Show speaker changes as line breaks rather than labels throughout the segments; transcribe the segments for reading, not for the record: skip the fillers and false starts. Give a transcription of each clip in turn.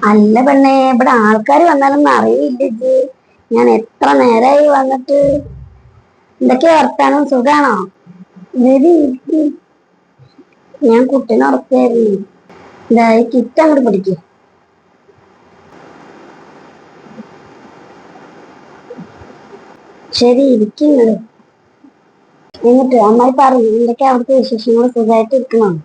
അല്ല പെണ്ണെ, ഇവിടെ ആൾക്കാർ വന്നാലൊന്നും അറിയില്ല ഇജ്ജ്. ഞാൻ എത്ര നേരമായി വന്നിട്ട്. എന്തൊക്കെയാ വർത്താനം, സുഖാണോ? വരി ഇരിക്ക്. ഞാൻ കുട്ടീനെ ഉറക്കായിരുന്നു. ഇതായി കിറ്റ് അങ്ങോട്ട് പിടിക്കും. ശരി, ഇരിക്കുന്നത്. എന്നിട്ട് അമ്മായി പറഞ്ഞു, എന്തൊക്കെയാ അവിടുത്തെ വിശേഷങ്ങൾ? സുഖമായിട്ട് ഇരിക്കണം.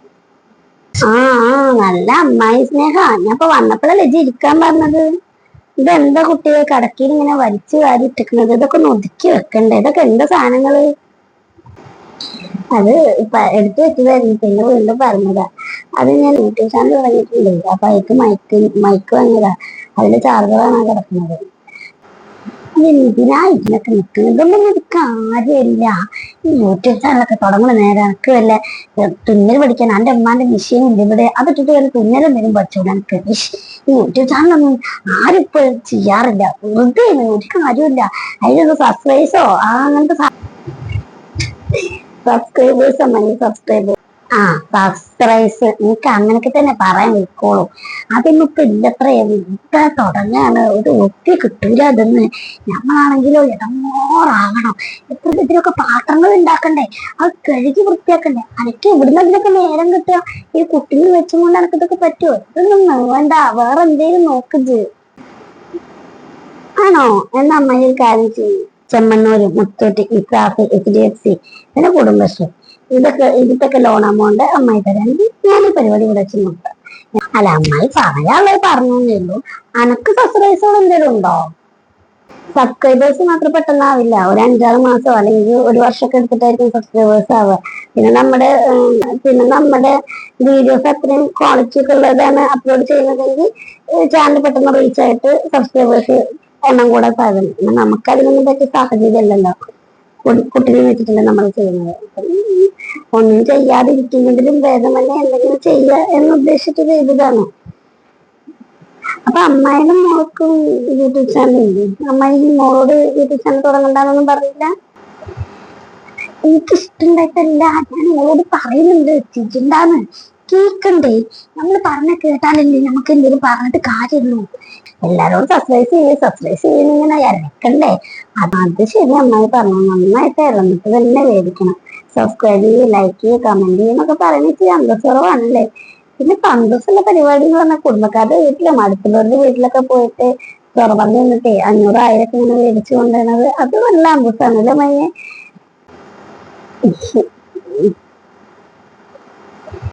ആ ആ, നല്ല അമ്മായി സ്നേഹ. ഞാൻ ഇപ്പൊ വന്നപ്പോഴല്ലേ ഇജ്ജ് ഇരിക്കാൻ പറഞ്ഞത്. ഇതെന്താ കുട്ടിയെ കടക്കയിൽ ഇങ്ങനെ വലിച്ചു വാരി ഇട്ടിക്കുന്നത്? ഇതൊക്കെ ഒന്ന് ഒതുക്കി വെക്കണ്ടേ? ഇതൊക്കെ എന്താ സാധനങ്ങള്? അത് എടുത്തു വെച്ചതായിരുന്നു, പിന്നെ വീണ്ടും പറഞ്ഞതാ. അത് ഞാൻ യൂട്യൂബ് ചാനൽ തുടങ്ങിയിട്ടുണ്ട്. അപ്പൊ അതിക്ക് മൈക്ക് വാങ്ങിയതാ. അതിന്റെ ചാർജറാണ് കിടക്കുന്നത്. എന്തിനാ ഇതിനൊക്കെ നിൽക്കുന്നത്? ഇതൊന്നും ഒരു കാര്യമില്ല. ഈ യൂട്യൂബ് ചാനലൊക്കെ തുടങ്ങുന്ന നേരം എനിക്ക് വല്ല തുന്നൽ പഠിക്കാൻ എന്റെ അമ്മാന്റെ മെഷീൻ ഉണ്ട് ഇവിടെ. അതിട്ടിട്ട് വല്ല തുന്നലും വരും പഠിച്ചോളൂ എനിക്ക്. ഈ യൂട്യൂബ് ചാനലൊന്നും ആരും ഇപ്പൊ ചെയ്യാറില്ല. വെറുതെ ഒരു കാര്യമില്ല. അതിനൊന്ന് സബ്സ്ക്രൈബോ അങ്ങനത്തെ സബ്സ്ക്രൈബേഴ്സ് അമ്മ, സബ്സ്ക്രൈബേഴ്സ്. ആ, സബ്സ്ക്രൈബ് എനിക്ക് അങ്ങനെയൊക്കെ തന്നെ പറയാൻ നിൽക്കോളൂ. അതൊന്നും ഇപ്പൊ ഇല്ലത്ര. ഇപ്പൊ തുടങ്ങാണ്, ഒരു ഒത്തി കിട്ടൂല അതൊന്ന്. നമ്മളാണെങ്കിലോ ഇടങ്ങോറാകണം. എത്ര ഇതിനൊക്കെ പാത്രങ്ങൾ ഉണ്ടാക്കണ്ടേ, അത് കഴുകി വൃത്തിയാക്കണ്ടേ. അനക്ക് ഇവിടുന്ന് ഇതിനൊക്കെ നേരം കിട്ടുക? ഈ കുട്ടികൾ വെച്ചുകൊണ്ട് എനക്ക് ഇതൊക്കെ പറ്റുമോ? ഇതൊന്നും വേണ്ട, വേറെ എന്തേലും നോക്കിച്ച്. ആണോ? എന്നാ അമ്മ ഒരു കാര്യം ചെയ്യും. ചെമ്മണ്ണൂര്, മുത്തൂറ്റ്, ഇസാഫ്, HDFC, പിന്നെ കുടുംബശ്രീ, ഇതിട്ടൊക്കെ ലോൺ എമൗണ്ട് അമ്മായി തരാമെങ്കിൽ ഞാൻ ഈ പരിപാടി ഇവിടെ വെച്ച് നോക്കാം. അല്ല, അമ്മായി പറയാനുള്ളത് പറഞ്ഞേ ഉള്ളൂ. അനക്ക് സബ്സ്ക്രൈബേഴ്സുകൾ എന്തെങ്കിലും ഉണ്ടോ? സബ്സ്ക്രൈബേഴ്സ് മാത്രം പെട്ടെന്നാവില്ല. ഒരു 5-6 മാസം അല്ലെങ്കിൽ ഒരു വർഷമൊക്കെ എടുത്തിട്ടായിരിക്കും സബ്സ്ക്രൈബേഴ്സ് ആവുക. പിന്നെ നമ്മുടെ വീഡിയോസ് അത്രയും ക്വാളിറ്റി ഒക്കെ ഉള്ളതാണ് അപ്ലോഡ് ചെയ്യുന്നതെങ്കിൽ ചാനൽ പെട്ടെന്ന് റീച്ച് ആയിട്ട് സബ്സ്ക്രൈബേഴ്സ് എണ്ണം കൂടാൻ സാധ്യത. പിന്നെ നമുക്ക് അതിനൊന്നും പറ്റിയ സാഹചര്യം അല്ലല്ലോ. കുട്ടിനെ വെച്ചിട്ടല്ലേ നമ്മൾ ചെയ്യുന്നത്. ഒന്നും ചെയ്യാതിരിക്കുന്നതിലും ഭേദമല്ലേ എന്തെങ്കിലും ചെയ്യുക എന്ന് ഉദ്ദേശിച്ചിട്ട് ചെയ്തതാണ്. അപ്പൊ അമ്മായിയുടെ മോൾക്ക് യൂട്യൂബ് ചാനൽ ഇല്ലേ? അമ്മായി മോളോട് യൂട്യൂബ് ചാനൽ തുടങ്ങണ്ടെന്നൊന്നും പറഞ്ഞില്ല? എനിക്ക് ഇഷ്ടണ്ടായിട്ടല്ല, ഞാൻ മോളോട് പറയുന്നുണ്ട് ചിജിണ്ടാന്ന്. കേക്കണ്ടേ? നമ്മൾ പറഞ്ഞ കേട്ടാലല്ലേ നമുക്ക് എന്തെങ്കിലും പറഞ്ഞിട്ട് കാര്യമുള്ളൂ. എല്ലാരോടും സബ്സ്ക്രൈബ് ചെയ്യുന്നിങ്ങനെ ഇറക്കണ്ടേ? അത് ശരി, അമ്മായി പറഞ്ഞു. നന്നായിട്ട് ഇറന്നിട്ട് തന്നെ വേദിക്കണം. സബ്സ്ക്രൈബ് ചെയ്യ്, ലൈക്ക് ചെയ്യ്, കമന്റ് ചെയ്യുന്നൊക്കെ പറയുന്നത് അന്തസ്സുറവാണല്ലേ? പിന്നെ സന്തോഷമുള്ള പരിപാടി എന്ന് പറഞ്ഞാൽ കുടുംബക്കാരുടെ വീട്ടിലും അടുത്തുള്ളവരുടെ വീട്ടിലൊക്കെ പോയിട്ട് തുറന്നു നിന്നിട്ടേ 500-1000 ഇങ്ങനെ മേടിച്ചു കൊണ്ടുവരുന്നത്, അത് നല്ല അന്തസ്സാണല്ലേ മയ്യെ?